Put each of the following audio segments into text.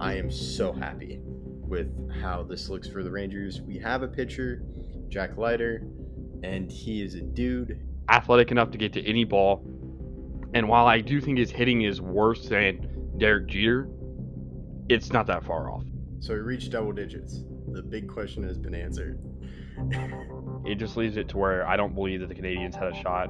I am so happy with how this looks for the Rangers. We have a pitcher, Jack Leiter, and he is a dude. Athletic enough to get to any ball. And while I do think his hitting is worse than Derek Jeter, it's not that far off. So he reached double digits. The big question has been answered. It just leaves it to where I don't believe that the Canadians had a shot.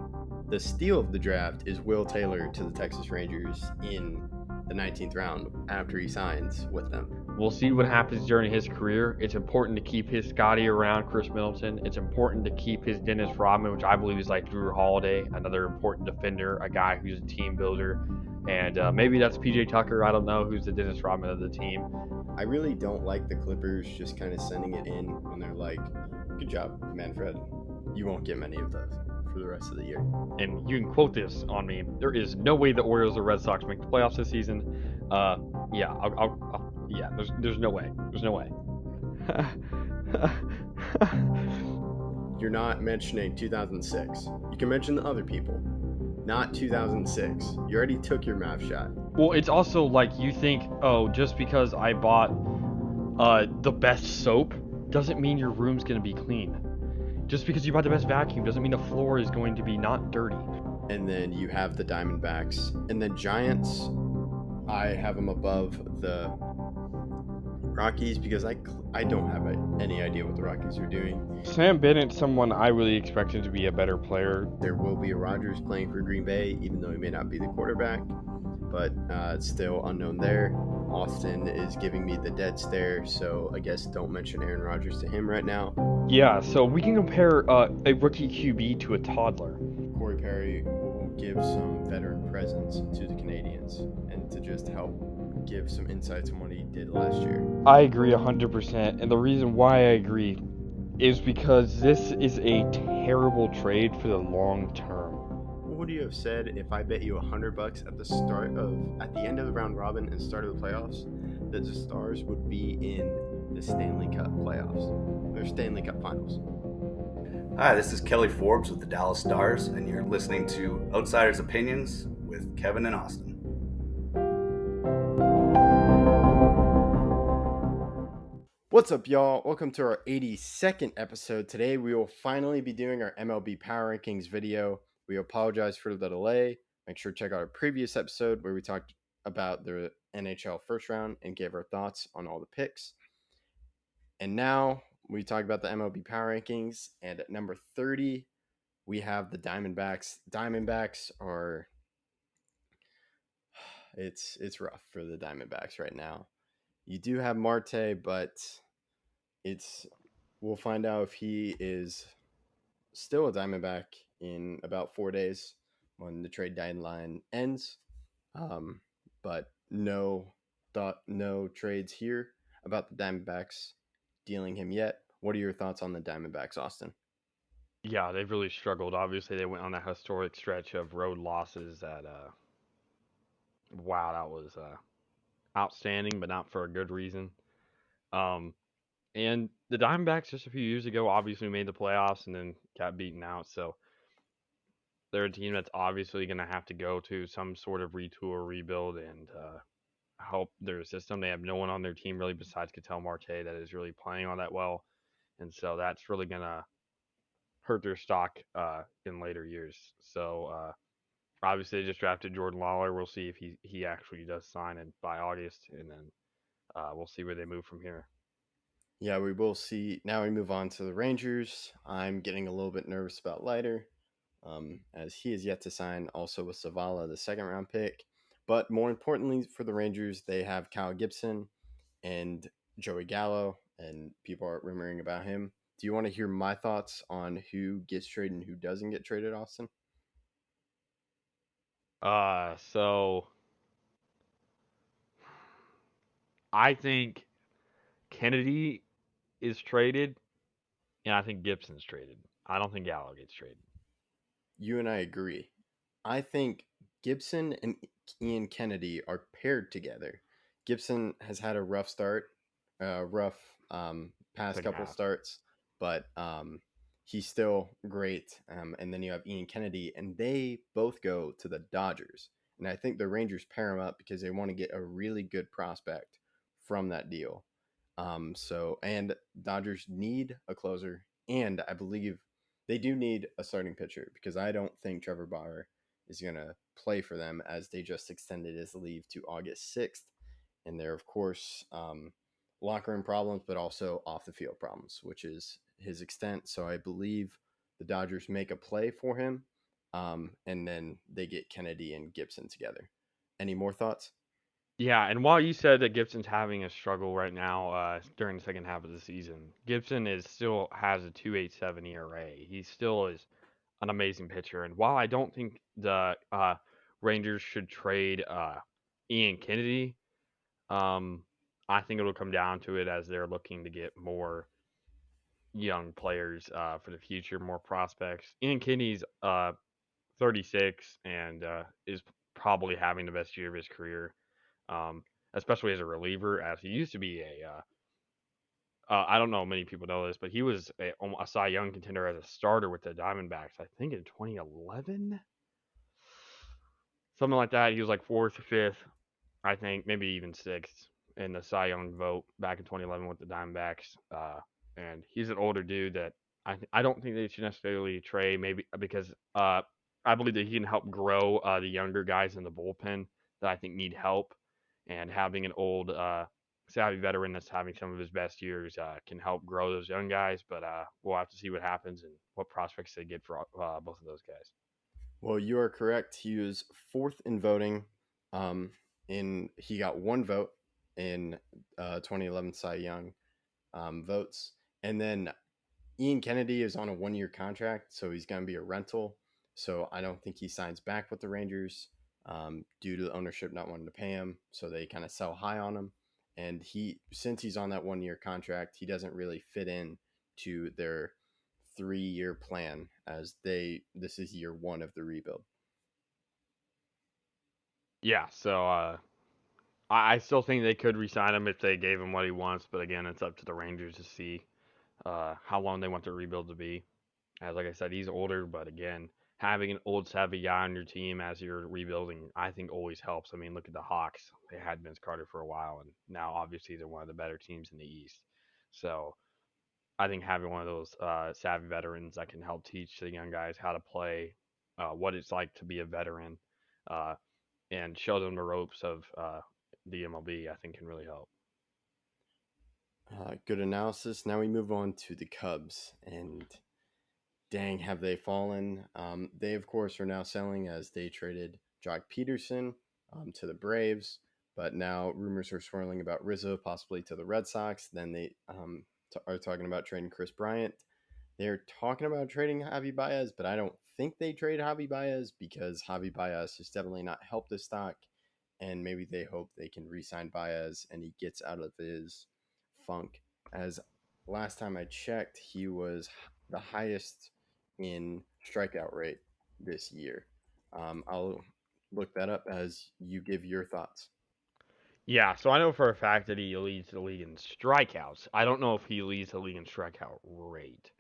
The steal of the draft is Will Taylor to the Texas Rangers in the 19th round after he signs with them. We'll see what happens during his career. It's important to keep his Scotty around, Chris Middleton. It's important to keep his Dennis Rodman, which I believe is like Drew Holiday, another important defender, a guy who's a team builder. And maybe that's PJ Tucker. I don't know who's the Dennis Rodman of the team. I really don't like the Clippers just kind of sending it in when they're like, good job, Manfred. You won't get many of those for the rest of the year. And you can quote this on me. There is no way the Orioles or Red Sox make the playoffs this season. There's no way. There's no way. You're not mentioning 2006. You can mention the other people. Not 2006. You already took your math shot. Well, it's also like you think, oh, just because I bought the best soap doesn't mean your room's going to be clean. Just because you bought the best vacuum doesn't mean the floor is going to be not dirty. And then you have the Diamondbacks. And the Giants, I have them above the Rockies because I don't have any idea what the Rockies are doing. Sam Bennett's someone I really expected to be a better player. There will be a Rogers playing for Green Bay, even though he may not be the quarterback. But it's still unknown there. Austin is giving me the dead stare, so I guess don't mention Aaron Rodgers to him right now. Yeah, so we can compare a rookie QB to a toddler. Corey Perry will give some veteran presence to the Canadians and to just help give some insights on what he did last year. I agree 100%, and the reason why I agree is because this is a terrible trade for the long term. What would you have said if I bet you $100 at the end of the round robin and start of the playoffs that the Stars would be in the Stanley Cup playoffs, or Stanley Cup finals? Hi, this is Kelly Forbes with the Dallas Stars, and you're listening to Outsiders Opinions with Kevin and Austin. What's up, y'all? Welcome to our 82nd episode. Today, we will finally be doing our MLB Power Rankings video. We apologize for the delay. Make sure to check out our previous episode where we talked about the NHL first round and gave our thoughts on all the picks. And now we talk about the MLB Power Rankings. And at number 30, we have the Diamondbacks. Diamondbacks are... It's rough for the Diamondbacks right now. You do have Marte, but we'll find out if he is still a Diamondback in about 4 days when the trade deadline ends. But no trades here about the Diamondbacks dealing him yet. What are your thoughts on the Diamondbacks, Austin? Yeah, they've really struggled. Obviously, they went on that historic stretch of road losses that, wow, that was outstanding, but not for a good reason. And the Diamondbacks just a few years ago obviously made the playoffs and then got beaten out. So they're a team that's obviously going to have to go to some sort of retool or rebuild and help their system. They have no one on their team really besides Ketel Marte that is really playing all that well. And so that's really going to hurt their stock in later years. So obviously they just drafted Jordan Lawler. We'll see if he actually does sign by August, and then we'll see where they move from here. Yeah, we will see. Now we move on to the Rangers. I'm getting a little bit nervous about Leiter, as he is yet to sign also with Zavala, the second round pick. But more importantly for the Rangers, they have Kyle Gibson and Joey Gallo, and people are rumoring about him. Do you want to hear my thoughts on who gets traded and who doesn't get traded, Austin? So I think Kennedy is traded, and I think Gibson's traded. I don't think Gallo gets traded. You and I agree. I think Gibson and Ian Kennedy are paired together. Gibson has had a rough start, past couple starts, but he's still great. And then you have Ian Kennedy, and they both go to the Dodgers. And I think the Rangers pair him up because they want to get a really good prospect from that deal. And Dodgers need a closer, and I believe they do need a starting pitcher because I don't think Trevor Bauer is going to play for them as they just extended his leave to August 6th. And there, of course, locker room problems, but also off the field problems, which is his extent. So I believe the Dodgers make a play for him, and then they get Kennedy and Gibson together. Any more thoughts? Yeah, and while you said that Gibson's having a struggle right now during the second half of the season, Gibson is still has a 2.87 ERA. He still is an amazing pitcher. And while I don't think the Rangers should trade Ian Kennedy, I think it'll come down to it as they're looking to get more young players for the future, more prospects. Ian Kennedy's 36 and is probably having the best year of his career, especially as a reliever, as he used to be I don't know many people know this, but he was a Cy Young contender as a starter with the Diamondbacks, I think in 2011? Something like that. He was like fourth or fifth, I think, maybe even sixth in the Cy Young vote back in 2011 with the Diamondbacks. And he's an older dude that I don't think they should necessarily trade, maybe because I believe that he can help grow the younger guys in the bullpen that I think need help. And having an old, savvy veteran that's having some of his best years can help grow those young guys. But we'll have to see what happens and what prospects they get for both of those guys. Well, you are correct. He was fourth in voting. He got one vote in 2011 Cy Young votes, and then Ian Kennedy is on a 1-year contract, so he's going to be a rental. So I don't think he signs back with the Rangers due to the ownership not wanting to pay him. So they kind of sell high on him, and since he's on that 1-year contract, he doesn't really fit in to their 3-year plan as this is year one of the rebuild. Yeah, so I still think they could re-sign him if they gave him what he wants, but again, it's up to the Rangers to see how long they want the rebuild to be. As like I said, he's older, but again, having an old savvy guy on your team as you're rebuilding, I think always helps. I mean, look at the Hawks; they had Vince Carter for a while, and now obviously they're one of the better teams in the East. So I think having one of those savvy veterans that can help teach the young guys how to play, what it's like to be a veteran, uh, and show them the ropes of the MLB, I think can really help. Good analysis. Now we move on to the Cubs, and dang, have they fallen. They, of course, are now selling as they traded Jock Peterson to the Braves, but now rumors are swirling about Rizzo possibly to the Red Sox. Then they are talking about trading Chris Bryant. They're talking about trading Javi Baez, but I don't think they trade Javi Baez because Javi Baez has definitely not helped the stock, and maybe they hope they can re-sign Baez and he gets out of his funk. As last time I checked, he was the highest in strikeout rate this year. I'll look that up as you give your thoughts. Yeah, so I know for a fact that he leads the league in strikeouts. I don't know if he leads the league in strikeout rate.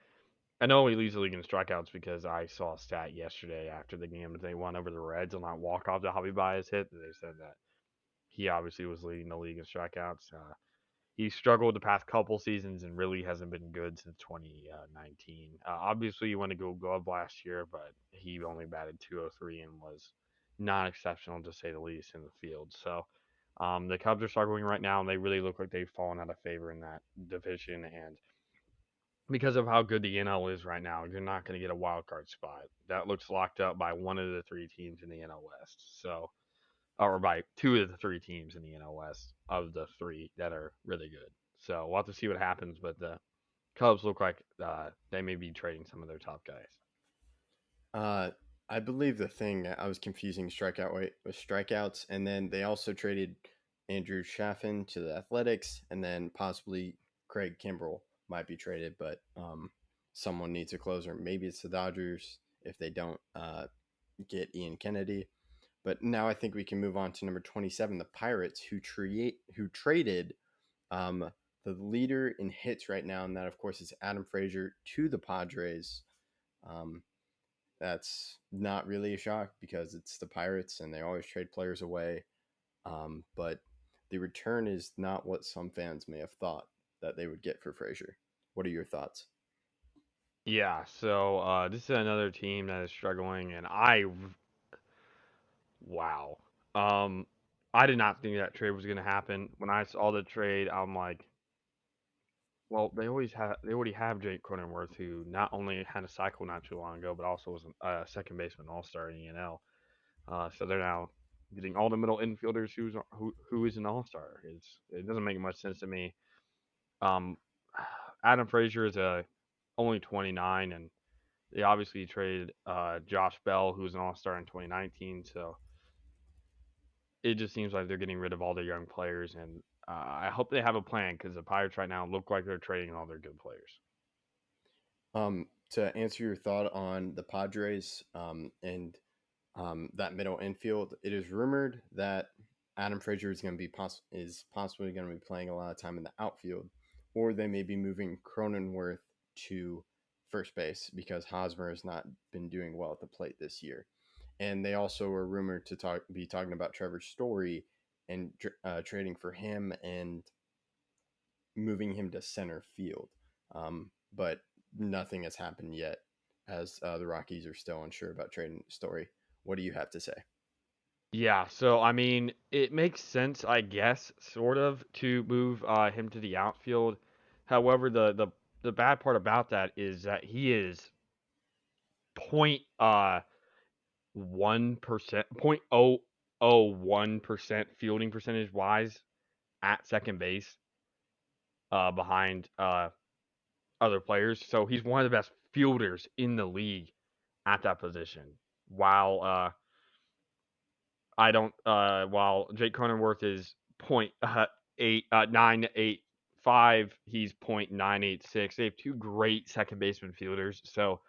I know he leads the league in strikeouts because I saw a stat yesterday after the game that they won over the Reds on that walk-off that Javi Baez hit. They said that he obviously was leading the league in strikeouts. He struggled the past couple seasons and really hasn't been good since 2019. Obviously, he won a Gold Glove last year, but he only batted 203 and was not exceptional to say the least in the field. So the Cubs are struggling right now, and they really look like they've fallen out of favor in that division. And because of how good the NL is right now, you're not going to get a wild card spot. That looks locked up by one of the three teams in the NL West. So, or by two of the three teams in the NL West of the three that are really good. So we'll have to see what happens. But the Cubs look like they may be trading some of their top guys. I believe the thing I was confusing strikeout rate with strikeouts, and then they also traded Andrew Chaffin to the Athletics, and then possibly Craig Kimbrell might be traded, but someone needs a closer. Maybe it's the Dodgers if they don't get Ian Kennedy. But now I think we can move on to number 27, the Pirates, who traded the leader in hits right now, and that of course is Adam Frazier to the Padres. That's not really a shock because it's the Pirates and they always trade players away. But the return is not what some fans may have thought that they would get for Frazier. What are your thoughts? Yeah, so this is another team that is struggling, and wow. Um, I did not think that trade was going to happen. When I saw the trade, I'm like, well, they already have Jake Cronenworth, who not only had a cycle not too long ago, but also was a second baseman all-star in the NL. So they're now getting all the middle infielders who is an all-star. It doesn't make much sense to me. Um, Adam Frazier is only 29, and they obviously traded Josh Bell, who was an all-star in 2019. So it just seems like they're getting rid of all their young players, and I hope they have a plan because the Pirates right now look like they're trading all their good players. To answer your thought on the Padres and that middle infield, it is rumored that Adam Frazier is going to be possibly going to be playing a lot of time in the outfield, or they may be moving Cronenworth to first base because Hosmer has not been doing well at the plate this year. And they also were rumored to be talking about Trevor Story and trading for him and moving him to center field. But nothing has happened yet, as the Rockies are still unsure about trading Story. What do you have to say? Yeah, so I mean, it makes sense, I guess, sort of, to move him to the outfield. However, the bad part about that is that he is point 1%, 0.001% fielding percentage wise at second base, behind other players. So he's one of the best fielders in the league at that position. While I don't while Jake Cronenworth is point 985, he's 0.986. They have two great second baseman fielders. So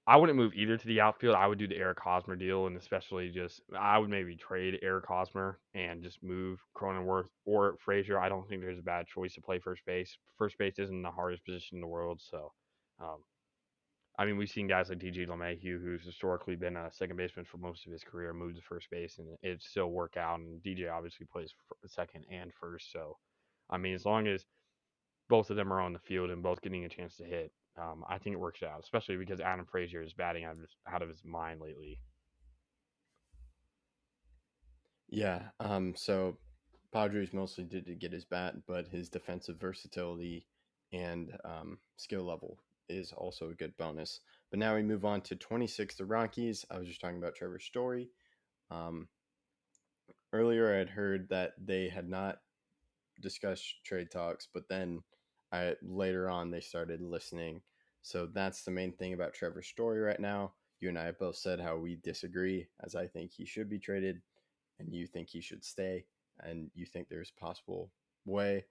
I wouldn't move either to the outfield. I would do the Eric Hosmer deal, and especially just I would maybe trade Eric Hosmer and just move Cronenworth or Frazier. I don't think there's a bad choice to play first base. First base isn't the hardest position in the world, so um, I mean, we've seen guys like DJ LeMahieu, who's historically been a second baseman for most of his career, move to first base, and it still work out. And DJ obviously plays second and first, so I mean, as long as both of them are on the field and both getting a chance to hit, I think it works out. Especially because Adam Frazier is batting out of his mind lately. Yeah. So Padres mostly did to get his bat, but his defensive versatility and skill level is also a good bonus. But now we move on to 26, the Rockies. I was just talking about Trevor Story. Um, Earlier, I had heard that they had not discussed trade talks, but then later on they started listening. So that's the main thing about Trevor Story right now. You and I have both said how we disagree, as I think he should be traded and you think he should stay, and you think there's a possible way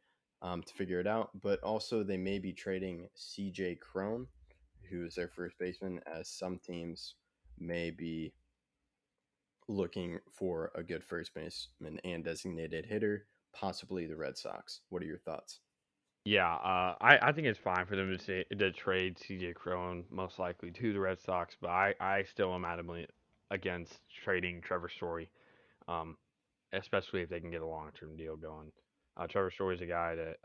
to figure it out. But also, they may be trading CJ Crone, who is their first baseman, as some teams may be looking for a good first baseman and designated hitter, possibly the Red Sox. What are your thoughts? Yeah, I think it's fine for them to trade CJ Crone most likely to the Red Sox, but I still am adamantly against trading Trevor Story. Um, Especially if they can get a long-term deal going. Trevor Story's a guy that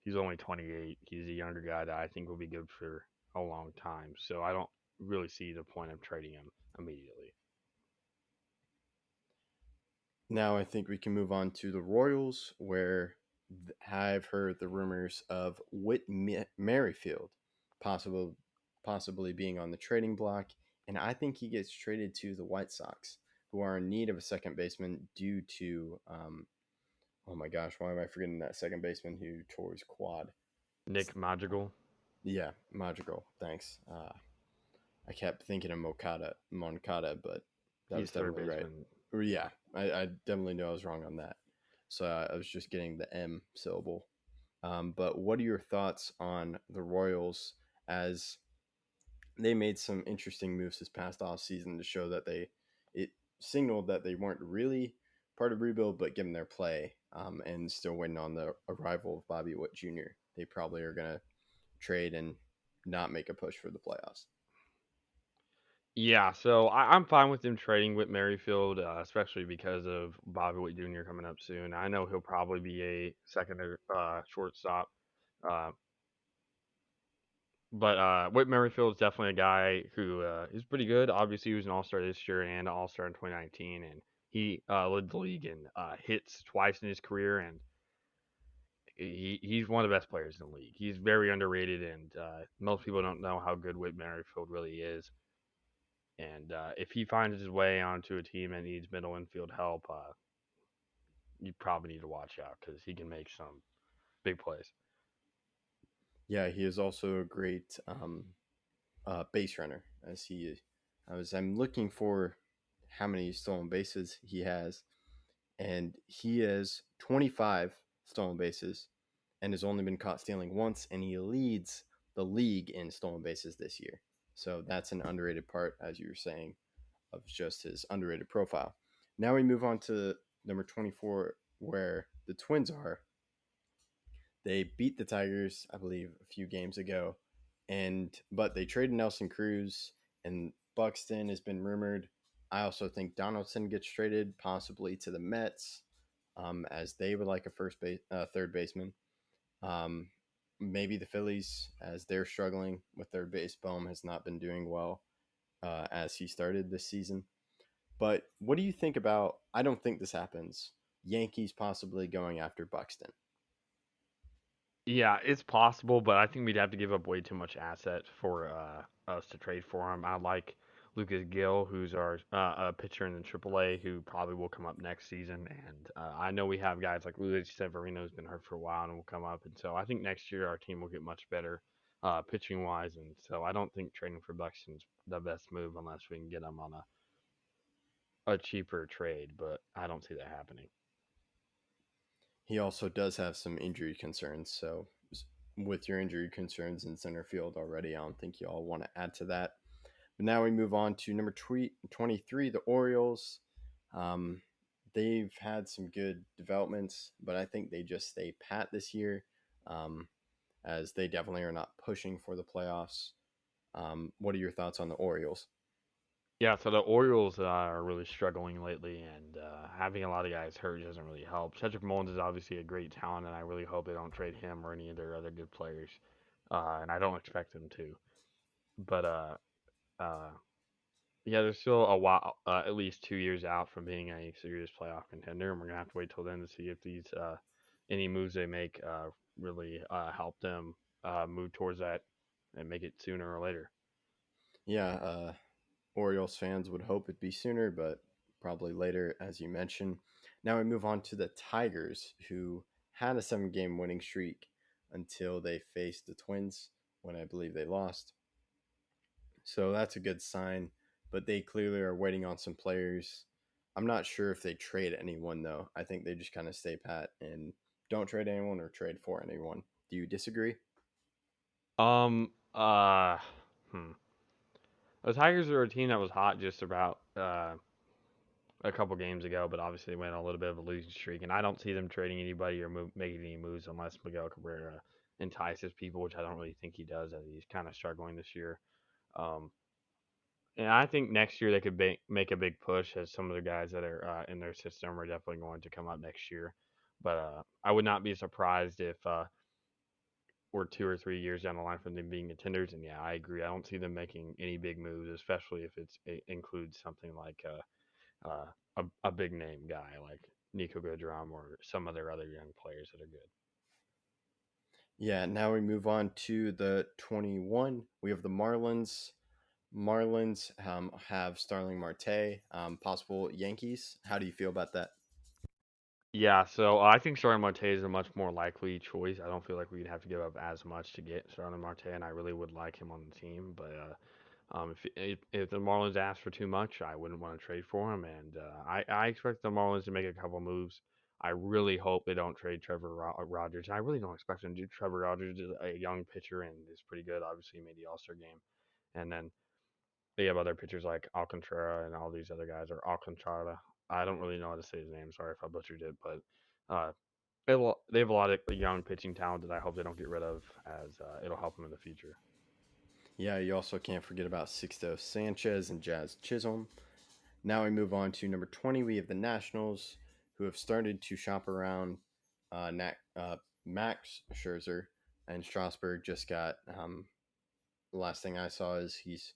he's only 28. He's a younger guy that I think will be good for a long time. So I don't really see the point of trading him immediately. Now I think we can move on to the Royals, where I've heard the rumors of Whit Merrifield possibly being on the trading block, and I think he gets traded to the White Sox, who are in need of a second baseman due to oh my gosh, why am I forgetting that second baseman who tore his quad? Nick Madrigal. Yeah, Madrigal. Thanks. I kept thinking of Moncada, but that He's was third definitely right. baseman. Yeah, I definitely knew I was wrong on that. So I was just getting the M syllable. But what are your thoughts on the Royals as they made some interesting moves this past off season to show that it signaled that they weren't really part of rebuild, but given their play and still waiting on the arrival of Bobby Witt Jr., they probably are going to trade and not make a push for the playoffs. Yeah, so I'm fine with them trading with Merrifield, especially because of Bobby Witt Jr. coming up soon. I know he'll probably be a second shortstop, uh, but Whit Merrifield is definitely a guy who is pretty good. Obviously, he was an All Star this year and an All Star in 2019, and he led the league in hits twice in his career, and he's one of the best players in the league. He's very underrated, and most people don't know how good Whit Merrifield really is. And if he finds his way onto a team that needs middle infield help, you probably need to watch out because he can make some big plays. Yeah, he is also a great base runner. As he, I'm looking for how many stolen bases he has, and he has 25 stolen bases, and has only been caught stealing once, and he leads the league in stolen bases this year. So that's an underrated part, as you were saying, of just his underrated profile. Now we move on to number 24, where the Twins are. They beat the Tigers, I believe, a few games ago, but they traded Nelson Cruz, and Buxton has been rumored. I also think Donaldson gets traded, possibly to the Mets, as they would like a third baseman. Um, Maybe the Phillies, as they're struggling with third base. Bohm has not been doing well as he started this season. But what do you think about? I don't think this happens. Yankees possibly going after Buxton. Yeah, it's possible, but I think we'd have to give up way too much asset for us to trade for him. I like Lucas Gill, who's our pitcher in the AAA, who probably will come up next season. And I know we have guys like Luis Severino, who's been hurt for a while and will come up. And so I think next year our team will get much better pitching wise. And so I don't think trading for Buxton's the best move unless we can get him on a cheaper trade. But I don't see that happening. He also does have some injury concerns. So, with your injury concerns in center field already, I don't think you all want to add to that. But now we move on to number 23, the Orioles. Um, they've had some good developments, but I think they just stay pat this year, um, as they definitely are not pushing for the playoffs. What are your thoughts on the Orioles? Yeah, so the Orioles are really struggling lately, and having a lot of guys hurt doesn't really help. Cedric Mullins is obviously a great talent, and I really hope they don't trade him or any of their other good players. And I don't expect them to. But uh, yeah, there's still a while, at least 2 years out from being a serious playoff contender, and we're gonna have to wait till then to see if these any moves they make really help them move towards that and make it sooner or later. Yeah, Orioles fans would hope it'd be sooner, but probably later, as you mentioned. Now we move on to the Tigers, who had a 7 game winning streak until they faced the Twins when I believe they lost. So that's a good sign, but they clearly are waiting on some players. I'm not sure if they trade anyone, though. I think they just kind of stay pat and don't trade anyone or trade for anyone. Do you disagree? Um. Uh. Hmm. The Tigers are a team that was hot just about a couple games ago, but obviously they went on a little bit of a losing streak, and I don't see them trading anybody or making any moves unless Miguel Cabrera entices people, which I don't really think he does, as he's kind of struggling this year. Um, and I think next year they could make a big push, as some of the guys that are in their system are definitely going to come up next year. But I would not be surprised if we're 2 or 3 years down the line from them being contenders. And yeah, I agree. I don't see them making any big moves, especially if it includes something like a big name guy like Nico Goodrum or some of their other young players that are good. Yeah, now we move on to the 21. We have the Marlins. Marlins have Starling Marte, possible Yankees. How do you feel about that? Yeah, so I think Starling Marte is a much more likely choice. I don't feel like we'd have to give up as much to get Starling Marte, and I really would like him on the team. But if the Marlins ask for too much, I wouldn't want to trade for him. And I expect the Marlins to make a couple moves. I really hope they don't trade Trevor Rogers. I really don't expect them to do. Trevor Rogers is a young pitcher and is pretty good. Obviously, he made the All Star game, and then they have other pitchers like Alcantara and all these other guys, or Alcantara. I don't really know how to say his name. Sorry if I butchered it, but uh, they have a lot of young pitching talent that I hope they don't get rid of, as it'll help them in the future. Yeah, you also can't forget about Sixto Sanchez and Jazz Chisholm. Now we move on to number 20. We have the Nationals, who have started to shop around Max Scherzer, and Strasburg just got. The last thing I saw is he's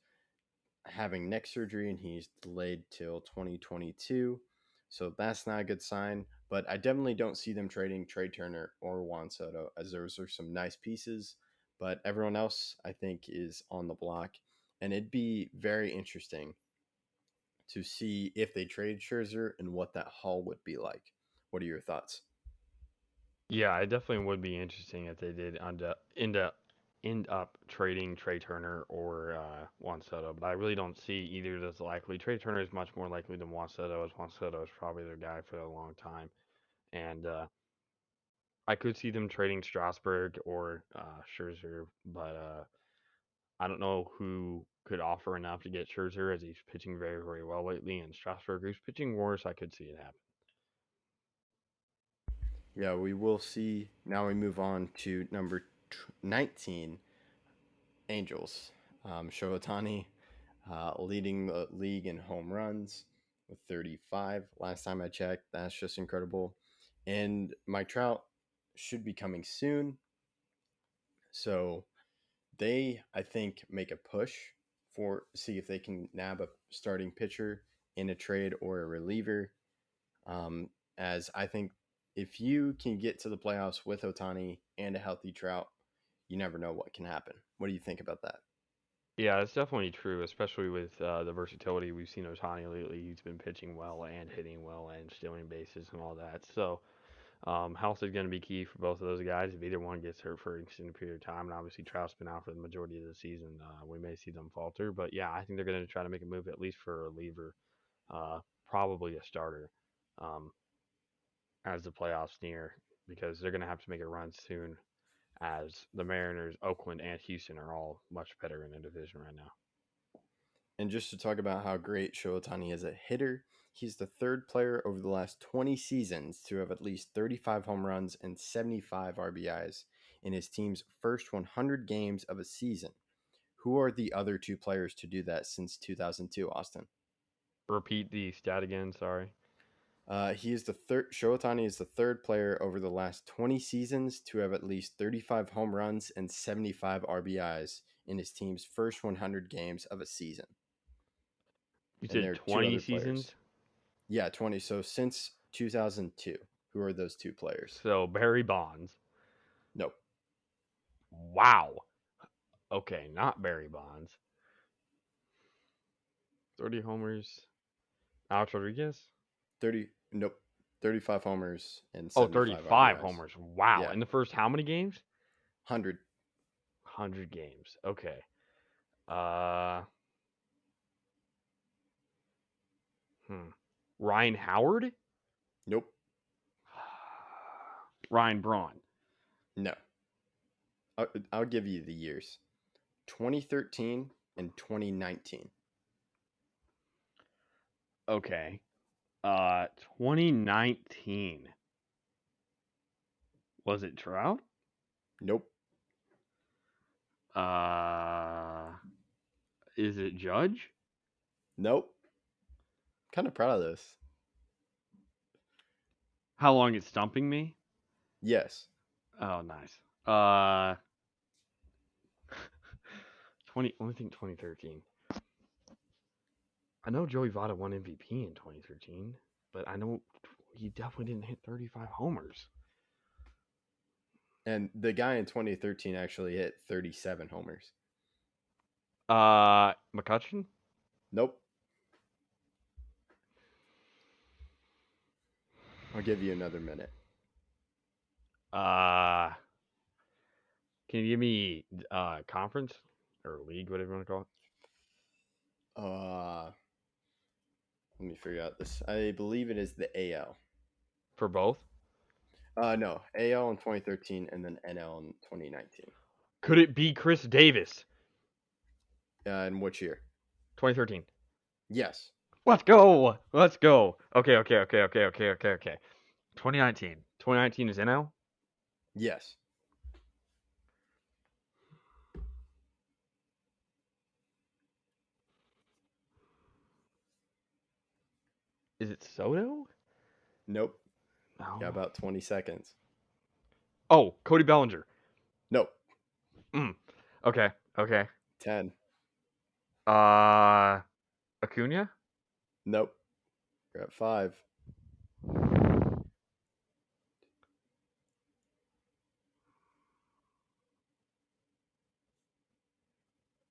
having neck surgery and he's delayed till 2022. So that's not a good sign. But I definitely don't see them trading Trey Turner or Juan Soto, as those are some nice pieces. But everyone else, I think, is on the block. And it'd be very interesting to see if they trade Scherzer and what that haul would be like. What are your thoughts? Yeah, it definitely would be interesting if they did end up trading Trey Turner or Juan Soto, but I really don't see either of those likely. Trey Turner is much more likely than Juan Soto, as Juan Soto is probably their guy for a long time, and I could see them trading Strasburg or Scherzer, but I don't know who could offer enough to get Scherzer as he's pitching very, very well lately, and Strasburg, who's pitching worse, I could see it happen. Yeah, we will see. Now we move on to number 19, Angels. Shohei leading the league in home runs with 35. Last time I checked, that's just incredible. And Mike Trout should be coming soon. So they, I think, make a push for see if they can nab a starting pitcher in a trade or a reliever. As I think if you can get to the playoffs with Otani and a healthy Trout, you never know what can happen. What do you think about that? Yeah, it's definitely true, especially with the versatility we've seen Otani lately. He's been pitching well and hitting well and stealing bases and all that. So, health is going to be key for both of those guys. If either one gets hurt for an extended period of time, and obviously Trout's been out for the majority of the season, we may see them falter. But yeah, I think they're going to try to make a move at least for a reliever, probably a starter, um, as the playoffs near, because they're going to have to make a run soon. As the Mariners, Oakland, and Houston are all much better in the division right now. And just to talk about how great Shohei is a hitter, he's the third player over the last 20 seasons to have at least 35 home runs and 75 RBIs in his team's first 100 games of a season. Who are the other two players to do that since 2002, Austin? Repeat the stat again. Sorry. He is the third. Shohei is the third player over the last 20 seasons to have at least 35 home runs and 75 RBIs in his team's first 100 games of a season. You And said there are two 20 other seasons. players. Yeah, 20. So since 2002, who are those two players? So Barry Bonds. Nope. Wow. Okay, not Barry Bonds. 30 homers. Alex Rodriguez. 30. Nope. 35 homers and Oh, 75 35 RBIs. homers. Wow. Yeah. In the first how many games? 100. 100 games. Okay. Uh. Ryan Howard. Nope. Ryan Braun. No. I'll give you the years. 2013 and 2019. Okay. 2019. Was it Trout? Nope. Is it Judge? Nope. Kind of proud of this. How long is stumping me? Yes. Oh, nice. let me think 2013. I know Joey Votto won MVP in 2013, but I know he definitely didn't hit 35 homers. And the guy in 2013 actually hit 37 homers. McCutcheon? Nope. I'll give you another minute. Can you give me conference or league, whatever you want to call it? Let me figure out this. I believe it is the AL. For both? No, AL in 2013 and then NL in 2019. Could it be Chris Davis? In which year? 2013. Yes. Let's go. Let's go. Okay. 2019. 2019 is NL? Yes. Is it Soto? Nope. No. Got about 20 seconds. Oh, Cody Bellinger. Nope. Okay. 10. Acuna? Nope. You're at 5.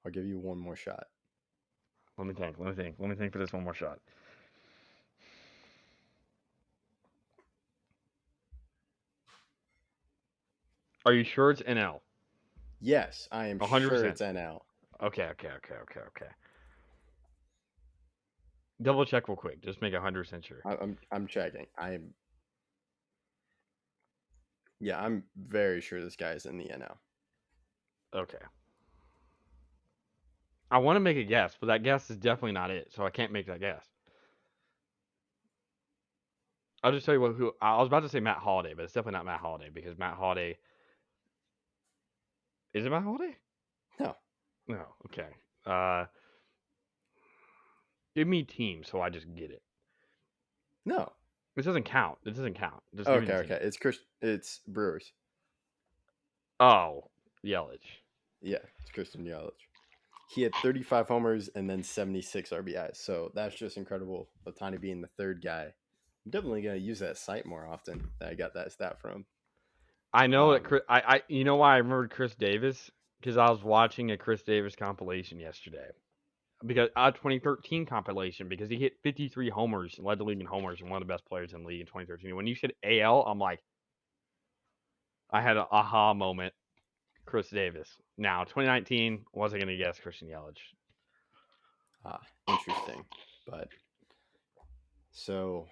I'll give you one more shot. Let me think for this one more shot. Are you sure it's NL? Yes, I am 100%. sure it's NL. Okay. Double check real quick. Just make 100% sure. I'm checking. I'm very sure this guy is in the NL. Okay. I want to make a guess, but that guess is definitely not it, so I can't make that guess. I'll just tell you who I was about to say Matt Holliday, but it's definitely not Matt Holliday because Matt Holliday. Is it Matt Holliday? No. No. Okay. Give me team so I just get it. No. This doesn't count. Just give me the Okay. team. It's Brewers. Oh, Yelich. Yeah, it's Christian Yelich. He had 35 homers and then 76 RBIs. So that's just incredible. Ohtani being the third guy. I'm definitely going to use that site more often that I got that stat from. I know that Chris, you know why I remembered Chris Davis? Because I was watching a Chris Davis compilation yesterday. Because a 2013 compilation, because he hit 53 homers and led the league in homers and one of the best players in the league in 2013. When you said AL, I'm like, I had an aha moment. Chris Davis. Now, 2019, wasn't going to guess Christian Yelich. Interesting. But so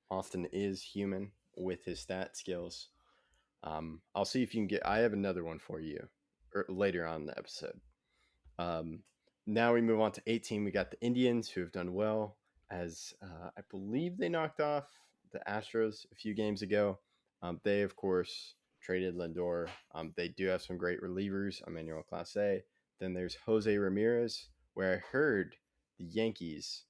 Austin is human with his stat skills. I'll see if you can get. I have another one for you later on in the episode. Now we move on to 18. We got the Indians who have done well, as I believe they knocked off the Astros a few games ago. They, of course, traded Lindor. They do have some great relievers, Emmanuel Clase. Then there's Jose Ramirez, where I heard the Yankees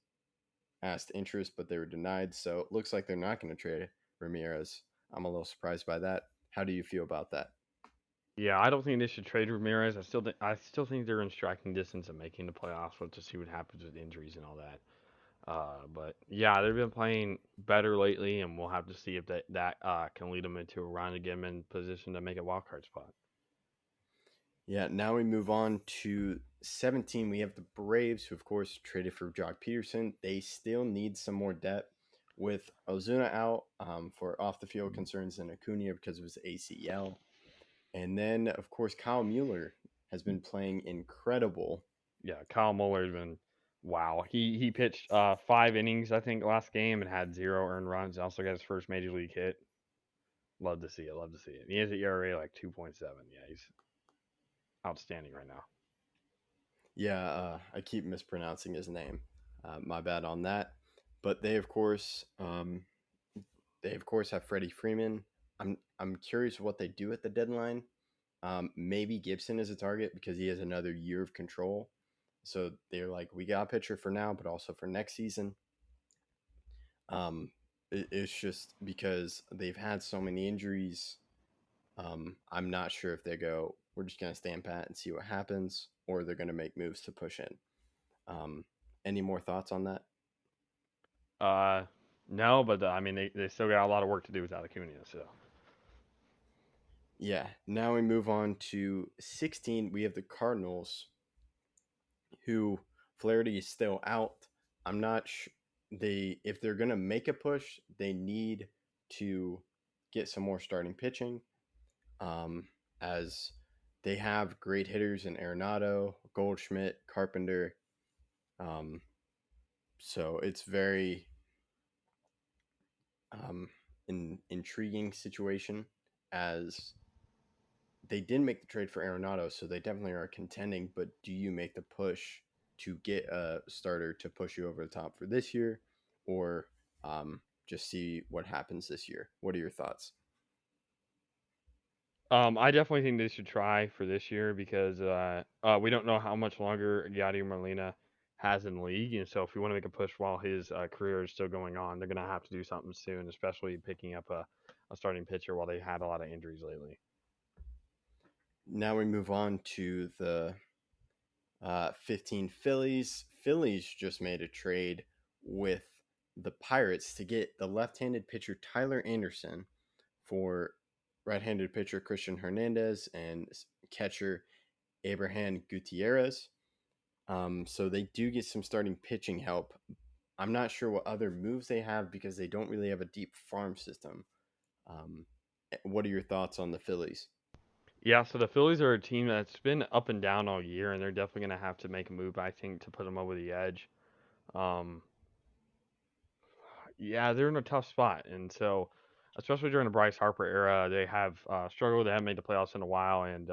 asked interest, but they were denied. So it looks like they're not going to trade Ramirez. I'm a little surprised by that. How do you feel about that? Yeah, I don't think they should trade Ramirez. I still think they're in striking distance of making the playoffs. We'll just see what happens with injuries and all that. But yeah, they've been playing better lately, and we'll have to see if that can lead them into a run to get them in position to make a wild card spot. Yeah, now we move on to 17. We have the Braves, who, of course, traded for Jock Peterson. They still need some more depth with Ozuna out for off the field concerns and Acuna because of his ACL. And then, of course, Kyle Mueller has been playing incredible. Yeah, Kyle Muller's been wow. He pitched 5 innings, I think, last game and had 0 earned runs. Also got his first major league hit. Love to see it. He has an ERA like 2.7. Yeah, he's outstanding right now. Yeah, I keep mispronouncing his name. My bad on that. But they, of course, have Freddie Freeman. I'm curious what they do at the deadline. Maybe Gibson is a target because he has another year of control. So they're like, we got a pitcher for now, but also for next season. It's just because they've had so many injuries. I'm not sure if they go, we're just going to stand pat and see what happens, or they're going to make moves to push in. Any more thoughts on that? No, but I mean, they still got a lot of work to do without Acuna, so. Yeah, now we move on to 16. We have the Cardinals, who Flaherty is still out. I'm not sure if they're gonna make a push, they need to get some more starting pitching. As they have great hitters in Arenado, Goldschmidt, Carpenter. So it's very an intriguing situation as they didn't make the trade for Arenado, so they definitely are contending. But do you make the push to get a starter to push you over the top for this year, or just see what happens this year? What are your thoughts? I definitely think they should try for this year because we don't know how much longer Yadier Molina has in the league. And so if we want to make a push while his career is still going on, they're going to have to do something soon, especially picking up a starting pitcher while they had a lot of injuries lately. Now we move on to the 15 Phillies. Phillies just made a trade with the Pirates to get the left-handed pitcher Tyler Anderson for right-handed pitcher Christian Hernandez and catcher Abraham Gutierrez. So they do get some starting pitching help. I'm not sure what other moves they have because they don't really have a deep farm system. Um, what are your thoughts on the Phillies? Yeah, so the Phillies are a team that's been up and down all year, and they're definitely going to have to make a move, I think, to put them over the edge. Um, yeah, they're in a tough spot, and so especially during the Bryce Harper era, they have struggled. They haven't made the playoffs in a while, and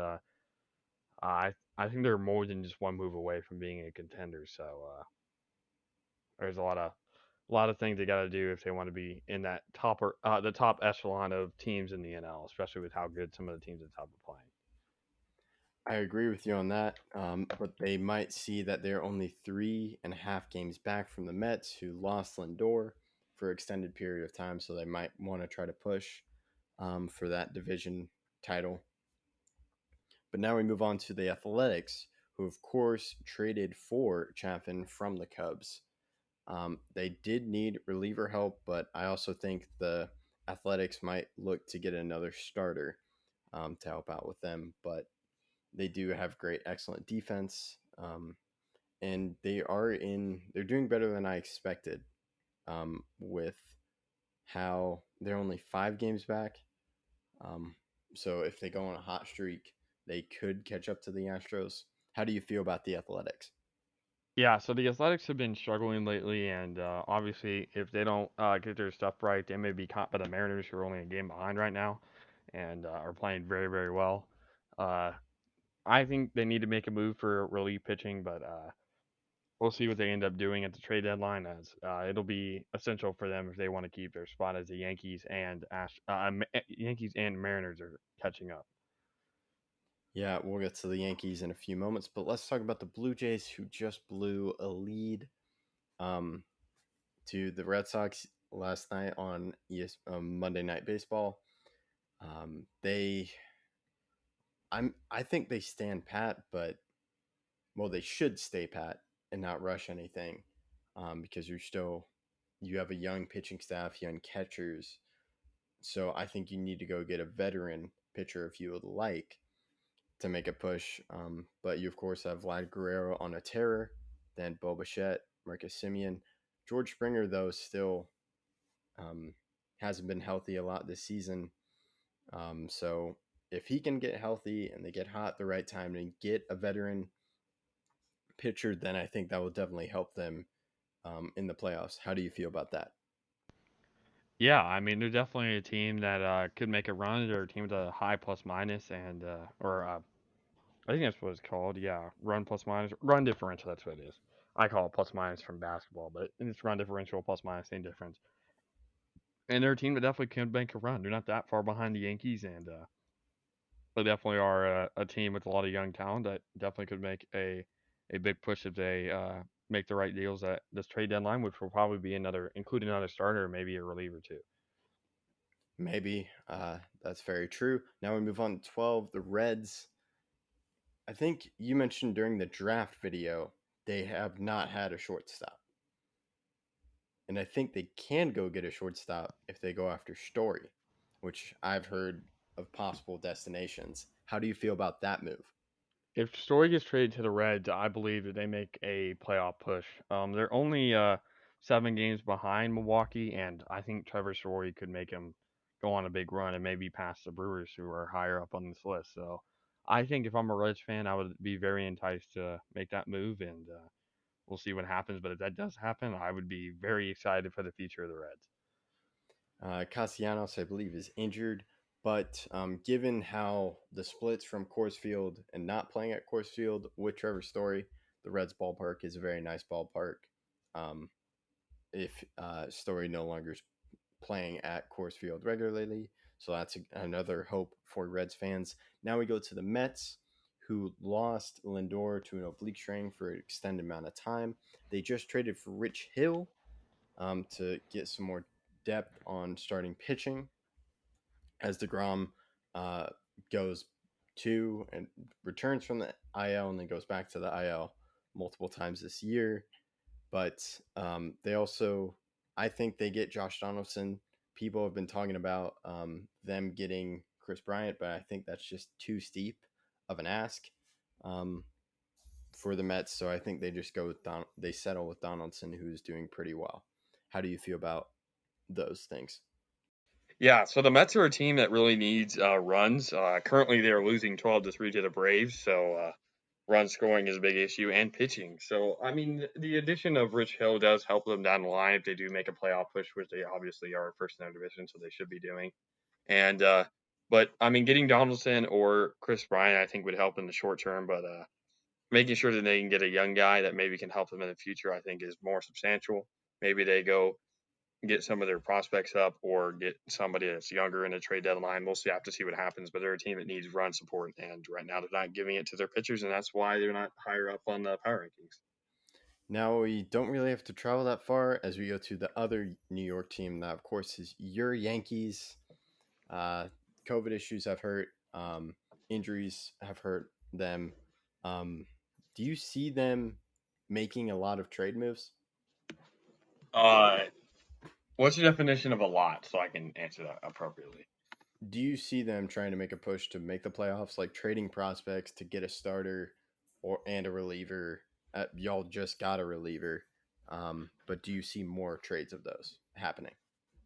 I think they're more than just one move away from being a contender. So there's a lot of things they got to do if they want to be in that the top echelon of teams in the NL, especially with how good some of the teams at the top are playing. I agree with you on that, but they might see that they're only 3.5 games back from the Mets, who lost Lindor for an extended period of time, so they might want to try to push for that division title. But now we move on to the Athletics, who, of course, traded for Chapman from the Cubs. They did need reliever help, but I also think the Athletics might look to get another starter to help out with them. But they do have great, excellent defense, and they're doing better than I expected with how they're only 5 games back. So if they go on a hot streak, they could catch up to the Astros. How do you feel about the Athletics? Yeah, so the Athletics have been struggling lately, and obviously, if they don't get their stuff right, they may be caught by the Mariners, who are only a game behind right now, and are playing very, very well. Uh, I think they need to make a move for relief pitching, but we'll see what they end up doing at the trade deadline, as it'll be essential for them if they want to keep their spot as the Yankees and Mariners are catching up. Yeah, we'll get to the Yankees in a few moments, but let's talk about the Blue Jays, who just blew a lead um, to the Red Sox last night on Monday Night Baseball. They, I think they stand pat, but well, they should stay pat and not rush anything, because you have a young pitching staff, young catchers. So I think you need to go get a veteran pitcher if you would like to make a push. But you, of course, have Vlad Guerrero on a tear, then Bo Bichette, Marcus Simeon. George Springer, though, still um, hasn't been healthy a lot this season. So if he can get healthy and they get hot at the right time and get a veteran pitcher, then I think that will definitely help them in the playoffs. How do you feel about that? Yeah, I mean, they're definitely a team that could make a run. They're a team with a high plus minus and or I think that's what it's called. Yeah, run plus minus, run differential. That's what it is. I call it plus minus from basketball, but it's run differential plus minus, same difference. And they're a team that definitely can make a run. They're not that far behind the Yankees, and they definitely are a team with a lot of young talent that definitely could make a big push if they make the right deals at this trade deadline, which will probably be including another starter, maybe a reliever too. Maybe that's very true. Now we move on to 12. The Reds. I think you mentioned during the draft video they have not had a shortstop. And I think they can go get a shortstop if they go after Story, which I've heard of possible destinations. How do you feel about that move? If Story gets traded to the Reds, I believe that they make a playoff push. They're only 7 games behind Milwaukee, and I think Trevor Story could make them go on a big run and maybe pass the Brewers, who are higher up on this list. So I think if I'm a Reds fan, I would be very enticed to make that move, and we'll see what happens. But if that does happen, I would be very excited for the future of the Reds. Castellanos, I believe, is injured, but given how the splits from Coors Field and not playing at Coors Field with Trevor Story, the Reds ballpark is a very nice ballpark. Um, if Story no longer is playing at Coors Field regularly, so that's another hope for Reds fans. Now we go to the Mets, who lost Lindor to an oblique strain for an extended amount of time. They just traded for Rich Hill to get some more depth on starting pitching as DeGrom uh, goes to and returns from the IL and then goes back to the IL multiple times this year. But they also, I think they get Josh Donaldson. People have been talking about them getting Chris Bryant, but I think that's just too steep of an ask for the Mets. So I think they just go with they settle with Donaldson, who's doing pretty well. How do you feel about those things? Yeah, so the Mets are a team that really needs runs. Currently, they're losing 12-3 to the Braves, so run scoring is a big issue and pitching. So, I mean, the addition of Rich Hill does help them down the line if they do make a playoff push, which they obviously are first in their division, so they should be doing. And but I mean, getting Donaldson or Chris Bryant, I think would help in the short term. But making sure that they can get a young guy that maybe can help them in the future, I think, is more substantial. Maybe they go get some of their prospects up or get somebody that's younger in a trade deadline. We'll have to see what happens, but they're a team that needs run support, and right now they're not giving it to their pitchers, and that's why they're not higher up on the power rankings. Now we don't really have to travel that far as we go to the other New York team. That, of course, is your Yankees. COVID issues have hurt. Injuries have hurt them. Do you see them making a lot of trade moves? What's your definition of a lot, so I can answer that appropriately? Do you see them trying to make a push to make the playoffs, like trading prospects to get a starter and a reliever? Y'all just got a reliever, but do you see more trades of those happening?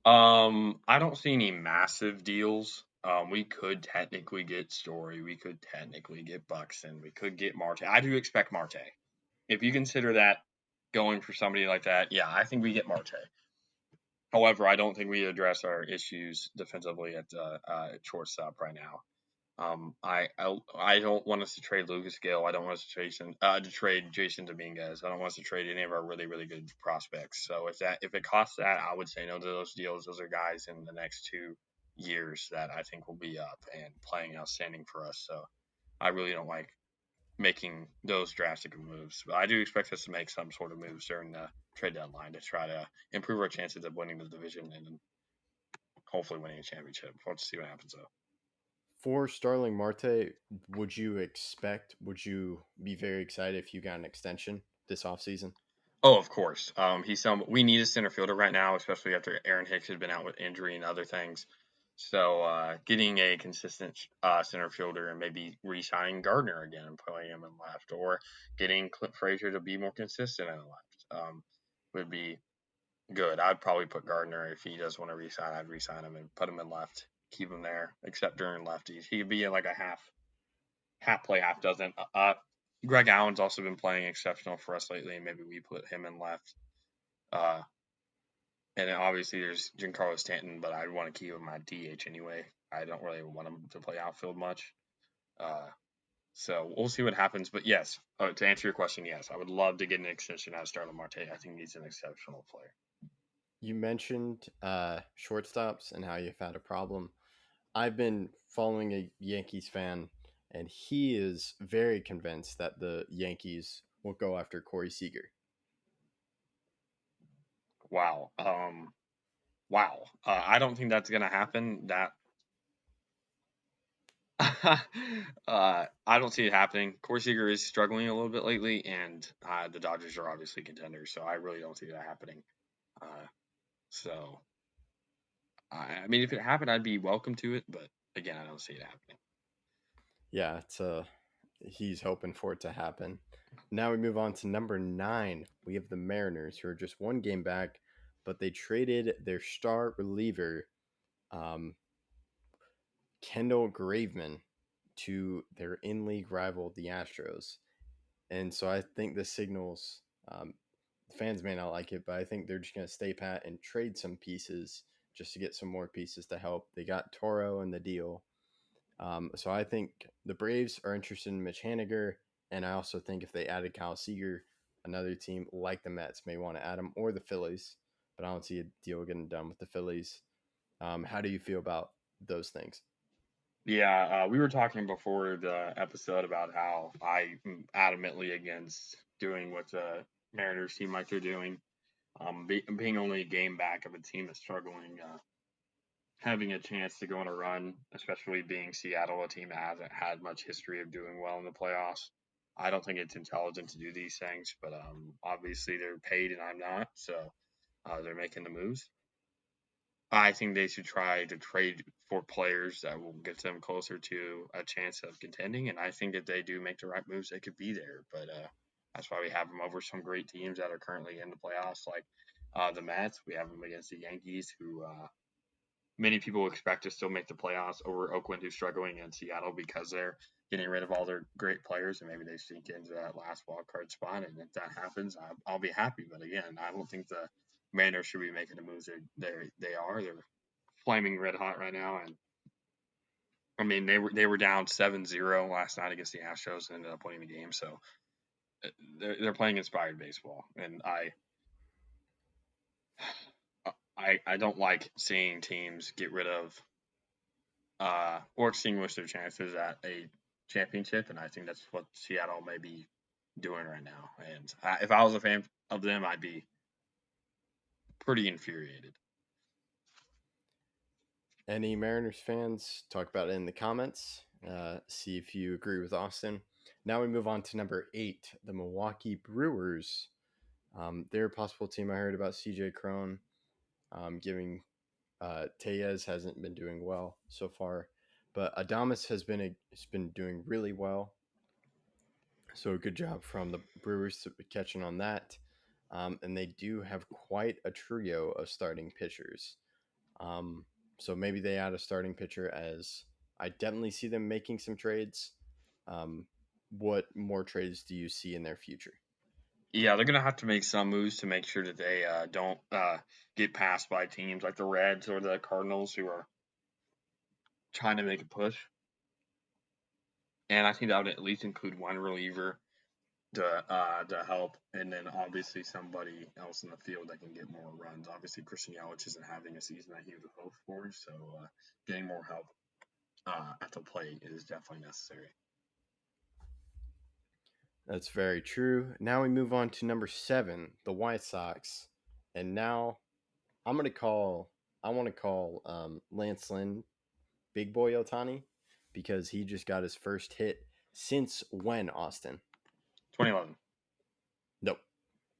I don't see any massive deals. We could technically get Story, we could technically get Buxton, we could get Marte. I do expect Marte. If you consider that going for somebody like that, yeah, I think we get Marte. However, I don't think we address our issues defensively at shortstop right now. I don't want us to trade Lucas Gill. I don't want us to trade Jason Dominguez. I don't want us to trade any of our really really good prospects. So if it costs that, I would say no to those deals. Those are guys in the next 2 years that I think will be up and playing outstanding for us. So I really don't like making those drastic moves. But I do expect us to make some sort of moves during the trade deadline to try to improve our chances of winning the division and hopefully winning a championship. We'll have to see what happens though. For Starling Marte, would you be very excited if you got an extension this offseason? Oh, of course. We need a center fielder right now, especially after Aaron Hicks has been out with injury and other things. So getting a consistent center fielder and maybe re-signing Gardner again and putting him in left, or getting Clint Frazier to be more consistent in left would be good. I'd probably put Gardner if he does want to re-sign. I'd re-sign him and put him in left, keep him there, except during lefties. He could be in like a half play, half doesn't. Greg Allen's also been playing exceptional for us lately, and maybe we put him in left. And then obviously there's Giancarlo Stanton, but I'd want to keep him at DH anyway. I don't really want him to play outfield much. So we'll see what happens. But yes, to answer your question, yes, I would love to get an extension out of Starling Marte. I think he's an exceptional player. You mentioned shortstops and how you've had a problem. I've been following a Yankees fan, and he is very convinced that the Yankees will go after Corey Seager. Wow. Wow. I don't think that's gonna happen. I don't see it happening. Corey Seager is struggling a little bit lately, and the Dodgers are obviously contenders, so I really don't see that happening. So, I mean, if it happened, I'd be welcome to it, but again, I don't see it happening. Yeah, he's hoping for it to happen. Now we move on to number 9. We have the Mariners, who are just one game back, but they traded their star reliever, Kendall Graveman, to their in-league rival, the Astros. And so I think this signals fans may not like it, but I think they're just going to stay pat and trade some pieces just to get some more pieces to help. They got Toro in the deal. So I think the Braves are interested in Mitch Haniger, and I also think if they added Kyle Seager, another team like the Mets may want to add him, or the Phillies, but I don't see a deal getting done with the Phillies. How do you feel about those things? Yeah, we were talking before the episode about how I'm adamantly against doing what the Mariners seem like they're doing. Being only a game back of a team that's struggling, having a chance to go on a run, especially being Seattle, a team that hasn't had much history of doing well in the playoffs. I don't think it's intelligent to do these things, but obviously they're paid and I'm not, so they're making the moves. I think they should try to trade for players that will get them closer to a chance of contending. And I think if they do make the right moves, they could be there. But that's why we have them over some great teams that are currently in the playoffs, like the Mets. We have them against the Yankees, who many people expect to still make the playoffs, over Oakland, who's struggling, in Seattle because they're getting rid of all their great players, and maybe they sneak into that last wild card spot. And if that happens, I'll be happy. But again, I don't think the Mariners should be making the moves they are. They're flaming red hot right now, and I mean they were down 7-0 last night against the Astros and ended up winning the game. So they're playing inspired baseball, and I don't like seeing teams get rid of or extinguish their chances at a championship, and I think that's what Seattle may be doing right now. And if I was a fan of them, I'd be pretty infuriated. Any Mariners fans, talk about it in the comments. See if you agree with Austin. Now we move on to number 8, the Milwaukee Brewers. They're a possible team. I heard about CJ Cron giving Tellez hasn't been doing well so far, but Adames has been doing really well. So good job from the Brewers catching on that. And they do have quite a trio of starting pitchers. So maybe they add a starting pitcher, as I definitely see them making some trades. What more trades do you see in their future? Yeah, they're gonna have to make some moves to make sure that they don't get passed by teams like the Reds or the Cardinals, who are trying to make a push. And I think that would at least include one reliever to help, and then obviously somebody else in the field that can get more runs. Obviously, Christian Yelich isn't having a season that he would hope for, so getting more help at the plate is definitely necessary. That's very true. Now we move on to number 7, the White Sox, and now I want to call Lance Lynn Big Boy Otani, because he just got his first hit since when, Austin? 2011. Nope.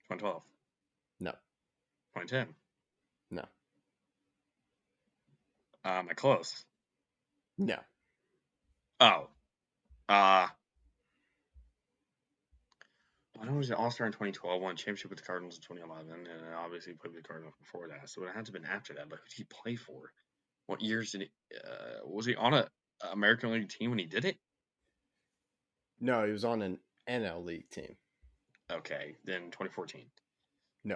2012. No. 2010. No. Am I close? No. Oh. I know he was an All-Star in 2012, won a championship with the Cardinals in 2011, and obviously played with the Cardinals before that. So it had to have been after that. But who did he play for? What years did he? Was he on a American League team when he did it? No, he was on an NL League team. Okay, then 2014. No.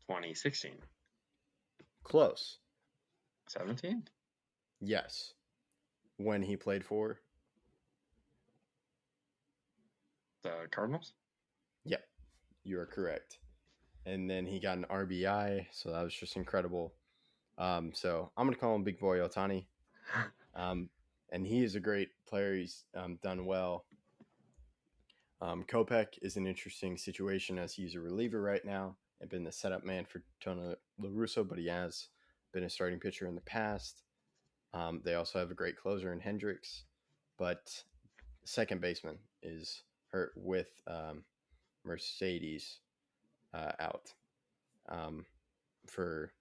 2016. Close. 17? Yes. When he played for? The Cardinals? Yep. You are correct. And then he got an RBI, so that was just incredible. So I'm going to call him Big Boy Otani. And he is a great player. He's done well. Kopech is an interesting situation, as he's a reliever right now and been the setup man for Tony La Russa, but he has been a starting pitcher in the past. They also have a great closer in Hendricks, but second baseman is hurt with Mercedes out for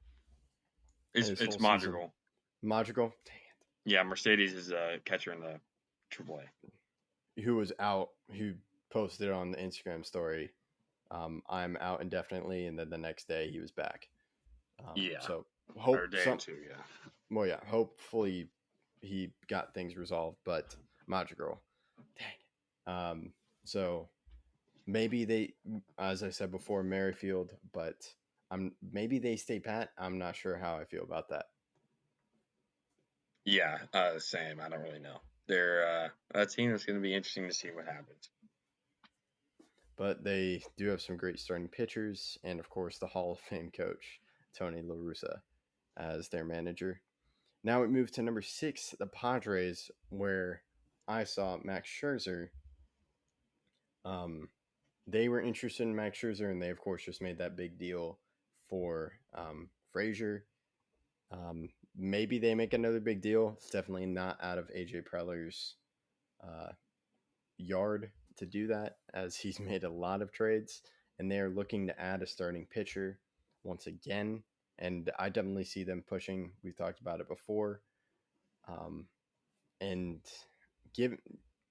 It's Madrigal. Madrigal? Dang it. Yeah, Mercedes is a catcher in the AAA. Who was out, who posted on the Instagram story, I'm out indefinitely, and then the next day he was back. Yeah. So hopefully he got things resolved, but Madrigal, dang it. So maybe they, as I said before, Merrifield, but maybe they stay pat. I'm not sure how I feel about that. Yeah, same. I don't really know. They're a team that's going to be interesting to see what happens. But they do have some great starting pitchers, and of course the Hall of Fame coach Tony La Russa as their manager. Now we move to number 6, the Padres, where I saw Max Scherzer. They were interested in Max Scherzer, and they, of course, just made that big deal for Frazier. Maybe they make another big deal. It's definitely not out of AJ Preller's yard to do that, as he's made a lot of trades, and they are looking to add a starting pitcher once again. And I definitely see them pushing. We've talked about it before. And give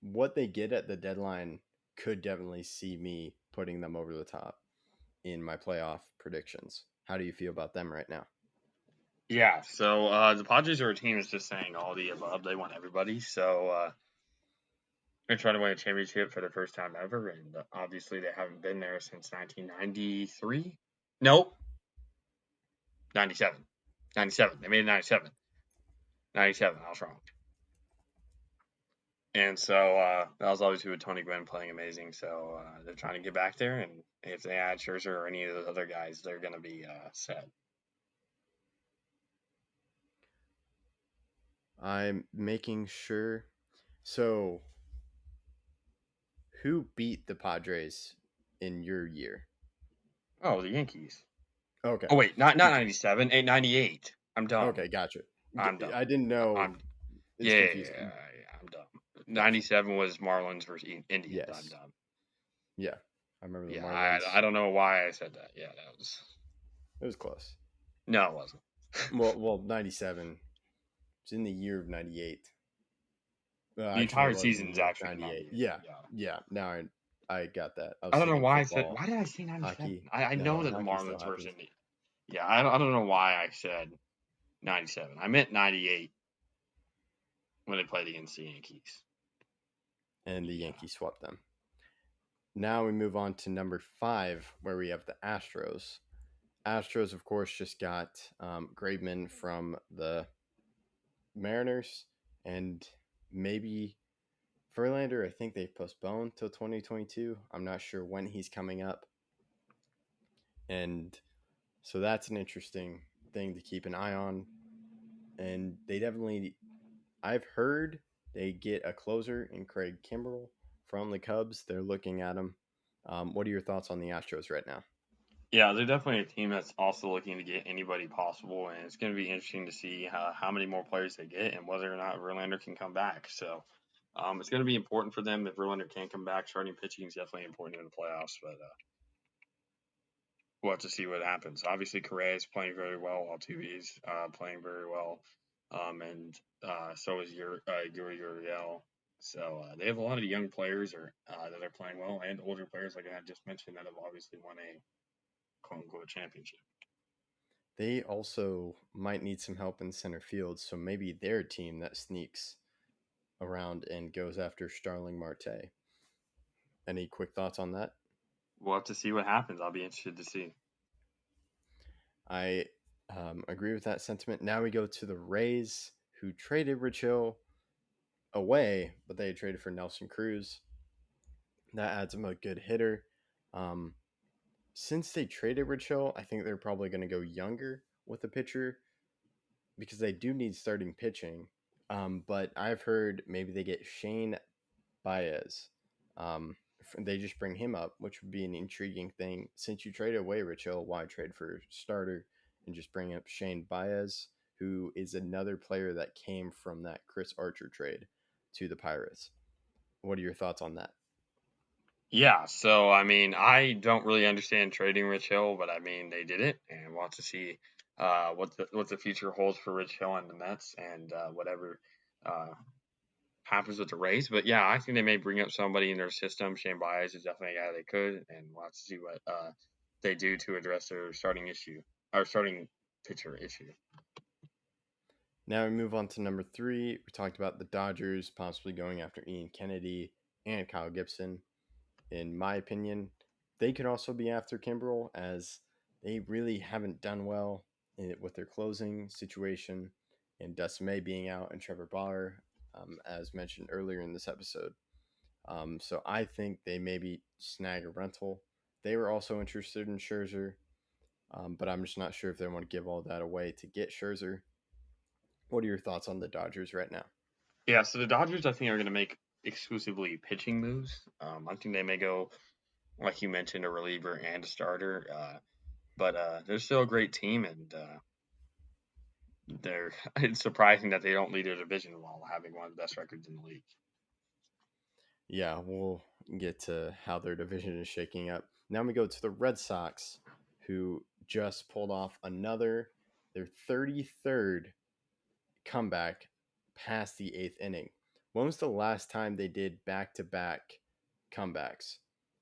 what they get at the deadline could definitely see me putting them over the top in my playoff predictions. How do you feel about them right now? Yeah, so the Padres are a team that's just saying all the above. They want everybody. So they're trying to win a championship for the first time ever, and obviously they haven't been there since 1993. Nope, 97. 97. They made it 97. 97. I was wrong. And so that was obviously with Tony Gwynn playing amazing. So they're trying to get back there, and if they add Scherzer or any of those other guys, they're going to be set. I'm making sure. So, who beat the Padres in your year? Oh, the Yankees. Okay. Oh, wait, not 97, 98. I'm dumb. Okay, gotcha. I'm dumb. I didn't know. It's confusing. Yeah, I'm dumb. 97 was Marlins versus Indians. Yes. I'm dumb. Yeah, I remember the Yeah, Marlins. I don't know why I said that. Yeah, that was. It was close. No, it wasn't. well, 97. It's in the year of 98. The entire season's actually 98. 98. Yeah. Now I got that. I don't know why I said. Why did I say 97? Hockey. I know that the hockey still Marlins versus happens. Indians. Yeah, I don't know why I said 97. I meant 98 when they played against the Yankees. And the Yankees swept them. Now we move on to number 5, where we have the Astros. Astros, of course, just got Graveman from the Mariners, and maybe Verlander. I think they've postponed till 2022. I'm not sure when he's coming up. And so that's an interesting thing to keep an eye on. And they definitely, I've heard they get a closer in Craig Kimbrell from the Cubs. They're looking at him. What are your thoughts on the Astros right now? Yeah, they're definitely a team that's also looking to get anybody possible, and it's going to be interesting to see how many more players they get and whether or not Verlander can come back. So it's going to be important for them if Verlander can come back. Starting pitching is definitely important in the playoffs, but we'll have to see what happens. Obviously, Correa is playing very well. Altuve's playing very well, and so is Yuri Uriel. So they have a lot of young players that are playing well, and older players, like I just mentioned, that have obviously won a quote-unquote championship. They also might need some help in center field, so maybe they're a team that sneaks around and goes after Starling Marte. Any quick thoughts on that? We'll have to see what happens. I'll be interested to see. I agree with that sentiment. Now we go to the Rays, who traded Rich Hill away, but they traded for Nelson Cruz. That adds him a good hitter. Since they traded Rich Hill, I think they're probably going to go younger with a pitcher because they do need starting pitching. But I've heard maybe they get Shane Baez. They just bring him up, which would be an intriguing thing. Since you traded away Rich Hill, why trade for a starter and just bring up Shane Baez, who is another player that came from that Chris Archer trade to the Pirates? What are your thoughts on that? Yeah, so I mean, I don't really understand trading Rich Hill, but I mean they did it, and we'll have to see what the future holds for Rich Hill and the Mets, and whatever happens with the Rays. But yeah, I think they may bring up somebody in their system. Shane Baez is definitely a guy they could, and we'll have to see what they do to address their starting pitcher issue. Now we move on to number 3. We talked about the Dodgers possibly going after Ian Kennedy and Kyle Gibson. In my opinion, they could also be after Kimbrell, as they really haven't done well with their closing situation, and Dustin May being out and Trevor Bauer, as mentioned earlier in this episode. So I think they maybe snag a rental. They were also interested in Scherzer, but I'm just not sure if they want to give all that away to get Scherzer. What are your thoughts on the Dodgers right now? Yeah, so the Dodgers, I think, are going to make exclusively pitching moves. I think they may go, like you mentioned, a reliever and a starter. But they're still a great team, and they're it's surprising that they don't lead their division while having one of the best records in the league. Yeah, we'll get to how their division is shaking up. Now we go to the Red Sox, who just pulled off their 33rd comeback past the 8th inning. When was the last time they did back-to-back comebacks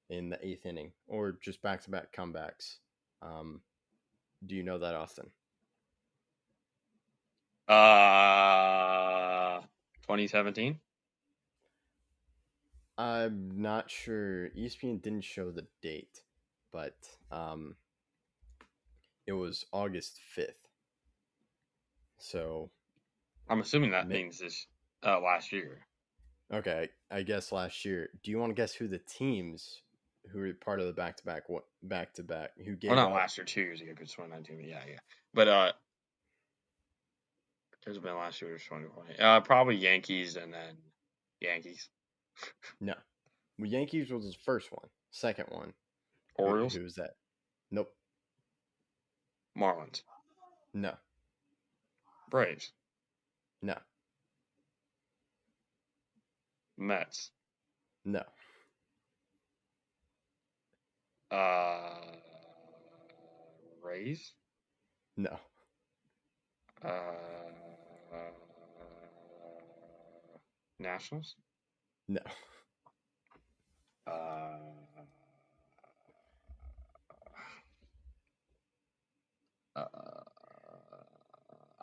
in the 8th inning, or just back-to-back comebacks? Do you know that, Austin? 2017. I'm not sure. ESPN didn't show the date, but it was August 5th. So I'm assuming that means this last year. Okay, I guess last year. Do you want to guess who the teams who were part of the back-to-back who gave Well, not up? last year, 2 years ago, because 2019. Yeah. But it's been last year or 2020. Probably Yankees and then Yankees. No. Well, Yankees was the first one. Second one. Orioles. Who was that? Nope. Marlins. No. Braves. No. Mets. No. Rays. No. Nationals. No.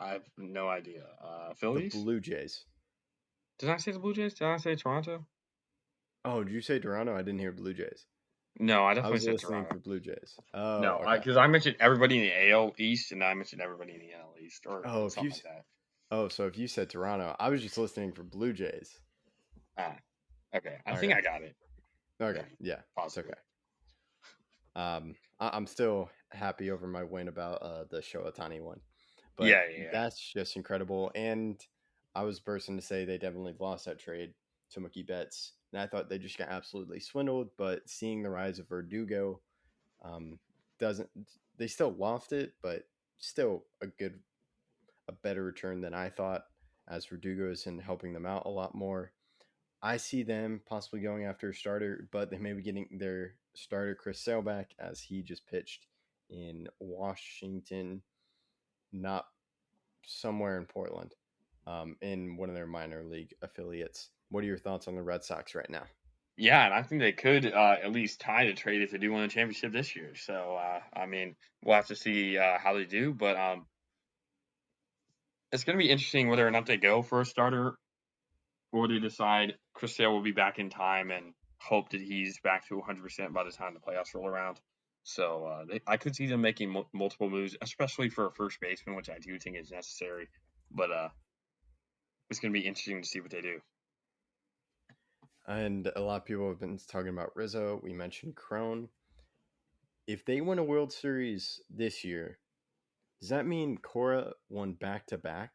I have no idea. The Phillies. Blue Jays. Did I say the Blue Jays? Did I say Toronto? Oh, did you say Toronto? I didn't hear Blue Jays. No, I I definitely was said listening Toronto. for Blue Jays. Oh, No, okay. because I mentioned everybody in the AL East, and I mentioned everybody in the NL East, or something like that. Oh, so if you said Toronto, I was just listening for Blue Jays. Okay. I think I got it. Okay, yeah, Possibly. it's okay. I'm still happy over my win about the Shohei one, but Yeah. that's just incredible. And I was bursting to say they definitely lost that trade to Mookie Betts, and I thought they just got absolutely swindled. But seeing the rise of Verdugo, doesn't they still lost it, but still a better return than I thought, as Verdugo is in helping them out a lot more. I see them possibly going after a starter, but they may be getting their starter Chris Sale back, as he just pitched in Washington, not somewhere in Portland, in one of their minor league affiliates. What are your thoughts on the Red Sox right now? Yeah, and I think they could at least tie the trade if they do win a championship this year. So, I mean, we'll have to see how they do, but it's going to be interesting whether or not they go for a starter, or they decide Chris Sale will be back in time and hope that he's back to 100% by the time the playoffs roll around. So I could see them making multiple moves, especially for a first baseman, which I do think is necessary. But it's going to be interesting to see what they do. And a lot of people have been talking about Rizzo. We mentioned Crone. If they win a World Series this year, does that mean Cora won back-to-back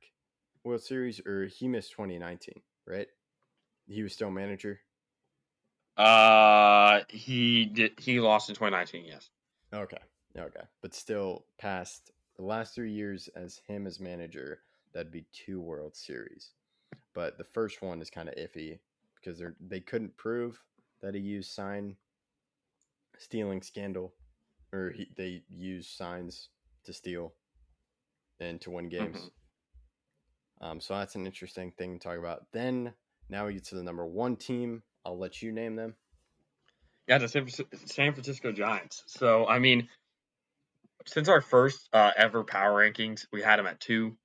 World Series, or he missed 2019, right? He was still manager? He lost in 2019, yes. Okay. But still, past the last 3 years as him as manager, that'd be 2 World Series. But the first one is kind of iffy because they couldn't prove that he used sign stealing scandal, or they used signs to steal and to win games. So that's an interesting thing to talk about. Then now we get to the number 1 team. I'll let you name them. Yeah, the San Francisco Giants. So, I mean, since our first ever power rankings, we had them at 2,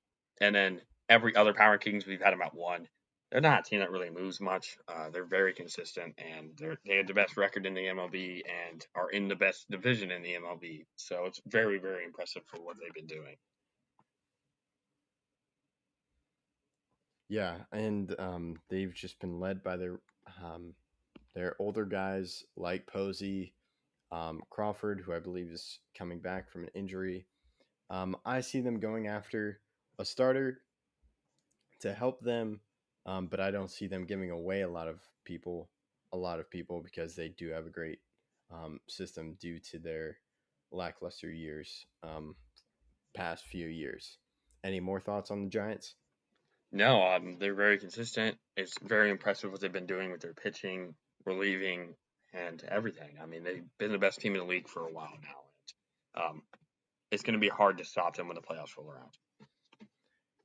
and then every other power rankings we've had them at 1. They're not a team that really moves much. They're very consistent, and they had the best record in the MLB and are in the best division in the MLB. So it's very, very impressive for what they've been doing. Yeah, and they've just been led by their older guys like Posey, Crawford, who I believe is coming back from an injury. I see them going after a starter. to help them, but I don't see them giving away a lot of people because they do have a great system due to their lackluster years, past few years. Any more thoughts on the Giants? No, they're very consistent. It's very impressive what they've been doing with their pitching, relieving, and everything. I mean, they've been the best team in the league for a while now. It's going to be hard to stop them when the playoffs roll around.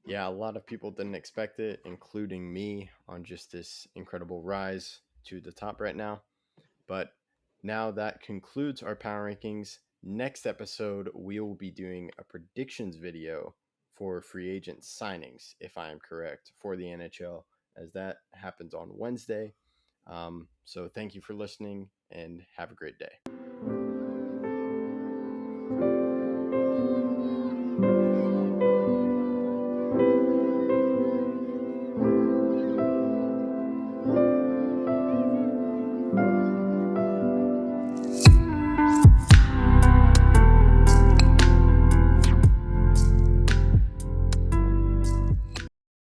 Yeah, a lot of people didn't expect it, including me, on just this incredible rise to the top right now. But now that concludes our power rankings. Next episode, we will be doing a predictions video for free agent signings, if I am correct, for the NHL, as that happens on Wednesday. So thank you for listening and have a great day.